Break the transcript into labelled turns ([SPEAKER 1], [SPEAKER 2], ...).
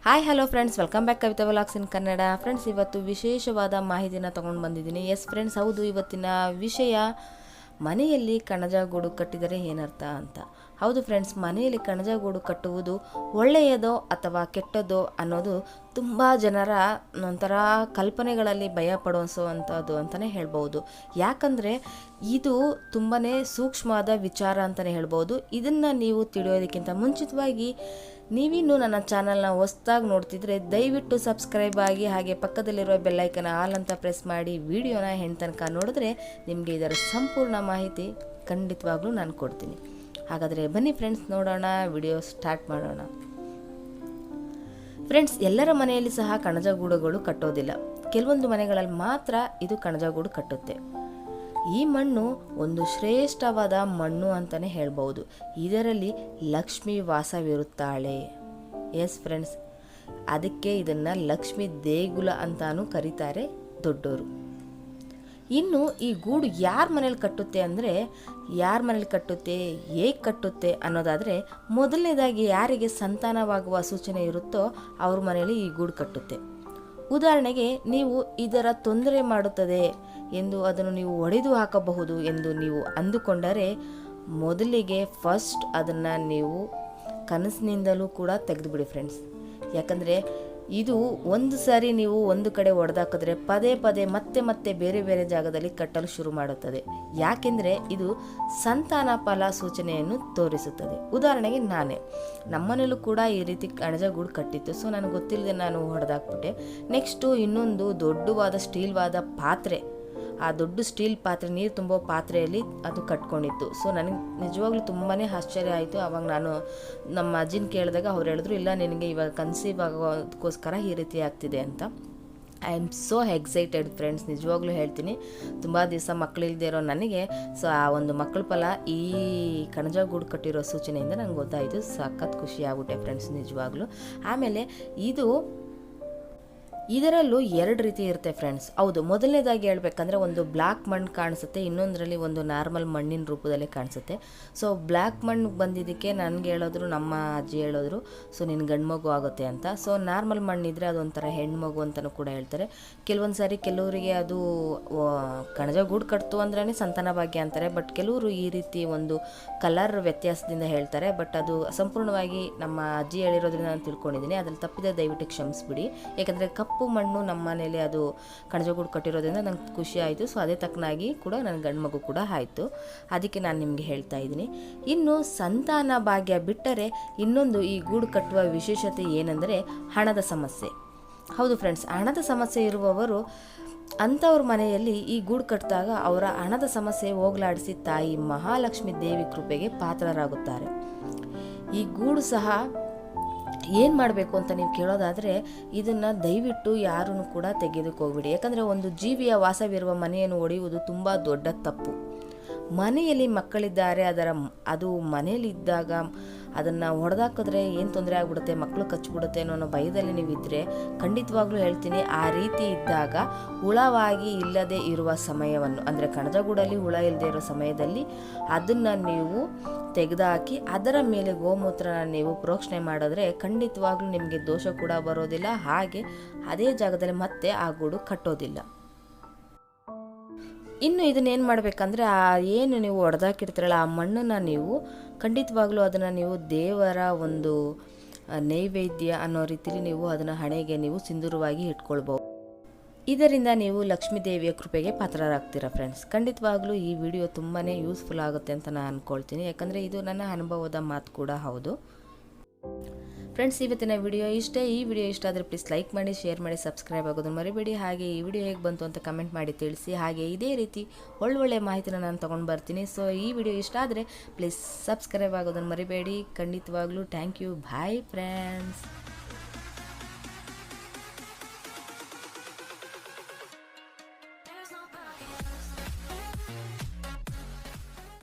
[SPEAKER 1] Hi hello friends, welcome back Kavitha vlogs in Kannada. Friends, ಇವತ್ತು ವಿಶೇಷವಾದ ಮಾಹಿತಿನ ತೊಗೊಂಡು ಬಂದಿದ್ದೀನಿ. ಎಸ್ ಫ್ರೆಂಡ್ಸ್, ಹೌದು, ಇವತ್ತಿನ ವಿಷಯ ಮನೆಯಲ್ಲಿ ಕಣಜಗೂಡು ಕಟ್ಟಿದರೆ ಏನರ್ಥ ಅಂತ. ಹೌದು ಫ್ರೆಂಡ್ಸ್, ಮನೆಯಲ್ಲಿ ಕಣಜಗೂಡು ಕಟ್ಟುವುದು ಒಳ್ಳೆಯದೋ ಅಥವಾ ಕೆಟ್ಟದೋ ಅನ್ನೋದು ತುಂಬ ಜನರ ಒಂಥರ ಕಲ್ಪನೆಗಳಲ್ಲಿ ಭಯ ಪಡಿಸುವಂಥದ್ದು ಅಂತಲೇ ಹೇಳ್ಬೋದು. ಯಾಕಂದರೆ ಇದು ತುಂಬಾ ಸೂಕ್ಷ್ಮವಾದ ವಿಚಾರ ಅಂತಲೇ ಹೇಳ್ಬೋದು. ಇದನ್ನು ನೀವು ತಿಳಿಯೋದಕ್ಕಿಂತ ಮುಂಚಿತವಾಗಿ ನೀವಿನ್ನೂ ನನ್ನ ಚಾನಲ್ನ ಹೊಸ್ದಾಗಿ ನೋಡ್ತಿದ್ರೆ ದಯವಿಟ್ಟು ಸಬ್ಸ್ಕ್ರೈಬ್ ಆಗಿ, ಹಾಗೆ ಪಕ್ಕದಲ್ಲಿರುವ ಬೆಲ್ಲೈಕನ ಆಲ್ ಅಂತ ಪ್ರೆಸ್ ಮಾಡಿ ವಿಡಿಯೋನ ಹೆಣ್ಣು ತನಕ ನೋಡಿದ್ರೆ ನಿಮಗೆ ಇದರ ಸಂಪೂರ್ಣ ಮಾಹಿತಿ ಖಂಡಿತವಾಗ್ಲೂ ನಾನು ಕೊಡ್ತೀನಿ. ಹಾಗಾದರೆ ಬನ್ನಿ ಫ್ರೆಂಡ್ಸ್, ನೋಡೋಣ, ವಿಡಿಯೋ ಸ್ಟಾರ್ಟ್ ಮಾಡೋಣ. ಫ್ರೆಂಡ್ಸ್, ಎಲ್ಲರ ಮನೆಯಲ್ಲಿ ಸಹ ಕಣಜಗೂಡುಗಳು ಕಟ್ಟೋದಿಲ್ಲ. ಕೆಲವೊಂದು ಮನೆಗಳಲ್ಲಿ ಮಾತ್ರ ಇದು ಕಣಜಗೂಡು ಕಟ್ಟುತ್ತೆ. ಈ ಮಣ್ಣು ಒಂದು ಶ್ರೇಷ್ಠವಾದ ಮಣ್ಣು ಅಂತಲೇ ಹೇಳ್ಬೋದು. ಇದರಲ್ಲಿ ಲಕ್ಷ್ಮಿ ವಾಸವಿರುತ್ತಾಳೆ. ಎಸ್ ಫ್ರೆಂಡ್ಸ್, ಅದಕ್ಕೆ ಇದನ್ನು ಲಕ್ಷ್ಮಿ ದೇಗುಲ ಅಂತಾನೂ ಕರೀತಾರೆ ದೊಡ್ಡವರು. ಇನ್ನು ಈ ಗೂಡು ಯಾರ ಮನೇಲಿ ಕಟ್ಟುತ್ತೆ ಅಂದರೆ, ಯಾರ ಮನೇಲಿ ಕಟ್ಟುತ್ತೆ, ಹೇಗೆ ಕಟ್ಟುತ್ತೆ ಅನ್ನೋದಾದರೆ, ಮೊದಲನೇದಾಗಿ ಯಾರಿಗೆ ಸಂತಾನವಾಗುವ ಸೂಚನೆ ಇರುತ್ತೋ ಅವ್ರ ಮನೆಯಲ್ಲಿ ಈ ಗೂಡು ಕಟ್ಟುತ್ತೆ. ಉದಾಹರಣೆಗೆ, ನೀವು ಇದರ ತೊಂದರೆ ಮಾಡುತ್ತದೆ ಎಂದು ಅದನ್ನು ನೀವು ಒಡೆದು ಹಾಕಬಹುದು ಎಂದು ನೀವು ಅಂದುಕೊಂಡರೆ, ಮೊದಲಿಗೆ ಫಸ್ಟ್ ಅದನ್ನು ನೀವು ಕನಸಿನಿಂದಲೂ ಕೂಡ ತೆಗೆದುಬಿಡಿ ಫ್ರೆಂಡ್ಸ್. ಯಾಕಂದರೆ ಇದು ಒಂದು ಸಾರಿ ನೀವು ಒಂದು ಕಡೆ ಒಡೆದಾಕಿದ್ರೆ ಪದೇ ಪದೇ ಮತ್ತೆ ಮತ್ತೆ ಬೇರೆ ಬೇರೆ ಜಾಗದಲ್ಲಿ ಕಟ್ಟಲು ಶುರು ಮಾಡುತ್ತದೆ. ಯಾಕೆಂದರೆ ಇದು ಸಂತಾನ ಫಲ ಸೂಚನೆಯನ್ನು ತೋರಿಸುತ್ತದೆ. ಉದಾಹರಣೆಗೆ ನಮ್ಮನೇಲೂ ಕೂಡ ಈ ರೀತಿ ಕಣಜಗೂಡು ಕಟ್ಟಿತ್ತು. ಸೊ ನನಗೆ ಗೊತ್ತಿಲ್ಲದೆ ನಾನು ಹೊಡೆದಾಕ್ಬಿಟ್ಟೆ. ನೆಕ್ಸ್ಟು ಇನ್ನೊಂದು ದೊಡ್ಡವಾದ ಸ್ಟೀಲ್ವಾದ ಪಾತ್ರೆ, ಆ ದೊಡ್ಡ ಸ್ಟೀಲ್ ಪಾತ್ರೆ, ನೀರು ತುಂಬೋ ಪಾತ್ರೆಯಲ್ಲಿ ಅದು ಕಟ್ಕೊಂಡಿತ್ತು. ಸೊ ನನಗೆ ನಿಜವಾಗ್ಲೂ ತುಂಬಾ ಆಶ್ಚರ್ಯ ಆಯಿತು. ಆವಾಗ ನಾನು ನಮ್ಮ ಅಜ್ಜಿನ ಕೇಳಿದಾಗ ಅವ್ರು ಹೇಳಿದ್ರು, ಇಲ್ಲ, ನಿನಗೆ ಇವಾಗ ಕನ್ಸೀವ್ ಆಗೋದಕ್ಕೋಸ್ಕರ ಈ ರೀತಿ ಆಗ್ತಿದೆ ಅಂತ. I am so excited friends, ನಿಜವಾಗ್ಲೂ ಹೇಳ್ತೀನಿ. ತುಂಬ ದಿವಸ ಮಕ್ಕಳಿಲ್ಲದೆ ಇರೋ ನನಗೆ ಸೊ ಆ ಒಂದು ಮಕ್ಕಳ ಫಲ ಈ ಕಣಜಗೂಡು ಕಟ್ಟಿರೋ ಸೂಚನೆಯಿಂದ ನಂಗೆ ಗೊತ್ತಾಯಿತು. ಸಖತ್ ಖುಷಿ ಆಗ್ಬಿಟ್ಟೆ ಫ್ರೆಂಡ್ಸ್ ನಿಜವಾಗ್ಲೂ. ಆಮೇಲೆ ಇದರಲ್ಲೂ ಎರಡು ರೀತಿ ಇರುತ್ತೆ ಫ್ರೆಂಡ್ಸ್. ಹೌದು, ಮೊದಲನೇದಾಗಿ ಹೇಳ್ಬೇಕಂದ್ರೆ ಒಂದು ಬ್ಲ್ಯಾಕ್ ಮಣ್ಣು ಕಾಣಿಸುತ್ತೆ, ಇನ್ನೊಂದರಲ್ಲಿ ಒಂದು ನಾರ್ಮಲ್ ಮಣ್ಣಿನ ರೂಪದಲ್ಲಿ ಕಾಣಿಸುತ್ತೆ. ಸೊ ಬ್ಲ್ಯಾಕ್ ಮಣ್ಣು ಬಂದಿದ್ದಕ್ಕೆ ನನಗೆ ಹೇಳಿದ್ರು, ನಮ್ಮ ಅಜ್ಜಿ ಹೇಳಿದ್ರು, ಸೊ ನಿನ್ನ ಗಂಡು ಮಗು ಆಗುತ್ತೆ ಅಂತ. ಸೊ ನಾರ್ಮಲ್ ಮಣ್ಣಿದ್ರೆ ಅದೊಂಥರ ಹೆಣ್ಣು ಮಗು ಅಂತಲೂ ಕೂಡ ಹೇಳ್ತಾರೆ. ಕೆಲವೊಂದು ಸಾರಿ ಕೆಲವರಿಗೆ ಅದು ಕಣಜಗೂಡು ಕಟ್ತು ಅಂದ್ರೇ ಸಂತಾನ ಭಾಗ್ಯ ಅಂತಾರೆ. ಬಟ್ ಕೆಲವರು ಈ ರೀತಿ ಒಂದು ಕಲರ್ ವ್ಯತ್ಯಾಸದಿಂದ ಹೇಳ್ತಾರೆ. ಬಟ್ ಅದು ಸಂಪೂರ್ಣವಾಗಿ ನಮ್ಮ ಅಜ್ಜಿ ಹೇಳಿರೋದ್ರಿಂದ ನಾನು ತಿಳ್ಕೊಂಡಿದ್ದೀನಿ. ಅದ್ರಲ್ಲಿ ತಪ್ಪಿದೆ ದಯವಿಟ್ಟು ಕ್ಷಮಿಸ್ಬಿಡಿ. ಯಾಕಂದರೆ ಕಪ್ಪು ಮಣ್ಣು ನಮ್ಮ ಮನೇಲಿ ಅದು ಕಣಜಗೂಡು ಕಟ್ಟಿರೋದ್ರಿಂದ ನಂಗೆ ಖುಷಿ ಆಯಿತು. ಸೊ ಅದೇ ತಕ್ಕನಾಗಿ ಕೂಡ ನನ್ನ ಗಂಡು ಮಗು ಕೂಡ ಆಯಿತು. ಅದಕ್ಕೆ ನಾನು ನಿಮಗೆ ಹೇಳ್ತಾ ಇದ್ದೀನಿ. ಇನ್ನು ಸಂತಾನ ಭಾಗ್ಯ ಬಿಟ್ಟರೆ ಇನ್ನೊಂದು ಈ ಗೂಡು ಕಟ್ಟುವ ವಿಶೇಷತೆ ಏನೆಂದರೆ ಹಣದ ಸಮಸ್ಯೆ. ಹೌದು ಫ್ರೆಂಡ್ಸ್, ಹಣದ ಸಮಸ್ಯೆ ಇರುವವರು ಅಂಥವ್ರ ಮನೆಯಲ್ಲಿ ಈ ಗೂಡು ಕಟ್ಟಿದಾಗ ಅವರ ಹಣದ ಸಮಸ್ಯೆ ಹೋಗಲಾಡಿಸಿ ತಾಯಿ ಮಹಾಲಕ್ಷ್ಮಿ ದೇವಿ ಕೃಪೆಗೆ ಪಾತ್ರರಾಗುತ್ತಾರೆ. ಈ ಗೂಡು ಸಹ ಏನು ಮಾಡಬೇಕು ಅಂತ ನೀವು ಕೇಳೋದಾದರೆ, ಇದನ್ನು ದಯವಿಟ್ಟು ಯಾರೂ ಕೂಡ ತೆಗೆಯೋದಕ್ಕೆ ಹೋಗ್ಬಿಡಿ. ಯಾಕಂದರೆ ಒಂದು ಜೀವಿಯ ವಾಸವಿರುವ ಮನೆಯನ್ನು ಒಡೆಯುವುದು ತುಂಬ ದೊಡ್ಡ ತಪ್ಪು. ಮನೆಯಲ್ಲಿ ಮಕ್ಕಳಿದ್ದಾರೆ, ಅದು ಮನೆಯಲ್ಲಿದ್ದಾಗ ಅದನ್ನು ಹೊಡೆದಾಕಿದ್ರೆ ಏನು ತೊಂದರೆ ಆಗ್ಬಿಡುತ್ತೆ, ಮಕ್ಕಳು ಕಚ್ಚಿಬಿಡುತ್ತೆ ಅನ್ನೋ ಭಯದಲ್ಲಿ ನೀವಿದ್ದರೆ, ಖಂಡಿತವಾಗ್ಲೂ ಹೇಳ್ತೀನಿ, ಆ ರೀತಿ ಇದ್ದಾಗ ಹುಳವಾಗಿ ಇಲ್ಲದೆ ಇರುವ ಸಮಯವನ್ನು, ಅಂದರೆ ಕಣಜಗೂಡಲ್ಲಿ ಹುಳ ಇಲ್ಲದೆ ಇರೋ ಸಮಯದಲ್ಲಿ ಅದನ್ನು ನೀವು ತೆಗೆದುಹಾಕಿ ಅದರ ಮೇಲೆ ಗೋಮೂತ್ರನ ನೀವು ಪ್ರೋಕ್ಷಣೆ ಮಾಡಿದ್ರೆ ಖಂಡಿತವಾಗ್ಲೂ ನಿಮಗೆ ದೋಷ ಕೂಡ ಬರೋದಿಲ್ಲ. ಹಾಗೆ ಅದೇ ಜಾಗದಲ್ಲಿ ಮತ್ತೆ ಆ ಗೂಡು ಕಟ್ಟೋದಿಲ್ಲ. ಇನ್ನು ಇದನ್ನೇನು ಮಾಡಬೇಕಂದ್ರೆ, ಏನು ನೀವು ಹೊಡೆದಾಕಿರ್ತೀರಲ್ಲ ಆ ಮಣ್ಣನ್ನು ನೀವು ಖಂಡಿತವಾಗ್ಲೂ ಅದನ್ನು ನೀವು ದೇವರ ಒಂದು ನೈವೇದ್ಯ ಅನ್ನೋ ರೀತಿಲಿ ನೀವು ಅದನ್ನು ಹಣೆಗೆ ನೀವು ಸಿಂಧೂರವಾಗಿ ಇಟ್ಕೊಳ್ಬೋದು. ಇದರಿಂದ ನೀವು ಲಕ್ಷ್ಮೀ ದೇವಿಯ ಕೃಪೆಗೆ ಪಾತ್ರರಾಗ್ತೀರಾ ಫ್ರೆಂಡ್ಸ್. ಖಂಡಿತವಾಗ್ಲೂ ಈ ವಿಡಿಯೋ ತುಂಬಾ ಯೂಸ್ಫುಲ್ ಆಗುತ್ತೆ ಅಂತ ನಾನು ಅಂದ್ಕೊಳ್ತೀನಿ. ಯಾಕಂದರೆ ಇದು ನನ್ನ ಅನುಭವದ ಮಾತು ಕೂಡ ಹೌದು. ಫ್ರೆಂಡ್ಸ್, ಇವತ್ತಿನ ವಿಡಿಯೋ ಇಷ್ಟೇ. ಈ ವಿಡಿಯೋ ಇಷ್ಟ ಆದರೆ ಪ್ಲೀಸ್ ಲೈಕ್ ಮಾಡಿ, ಶೇರ್ ಮಾಡಿ, ಸಬ್ಸ್ಕ್ರೈಬ್ ಆಗೋದನ್ನು ಮರಿಬೇಡಿ. ಹಾಗೆ ಈ ವಿಡಿಯೋ ಹೇಗೆ ಬಂತು ಅಂತ ಕಮೆಂಟ್ ಮಾಡಿ ತಿಳಿಸಿ. ಹಾಗೆ ಇದೇ ರೀತಿ ಒಳ್ಳೊಳ್ಳೆ ಮಾಹಿತಿನ ನಾನು ತೊಗೊಂಡು ಬರ್ತೀನಿ. ಸೊ ಈ ವಿಡಿಯೋ ಇಷ್ಟ ಆದರೆ ಪ್ಲೀಸ್ ಸಬ್ಸ್ಕ್ರೈಬ್ ಆಗೋದನ್ನು ಮರಿಬೇಡಿ. ಖಂಡಿತವಾಗ್ಲೂ ಥ್ಯಾಂಕ್ ಯು. Bye friends.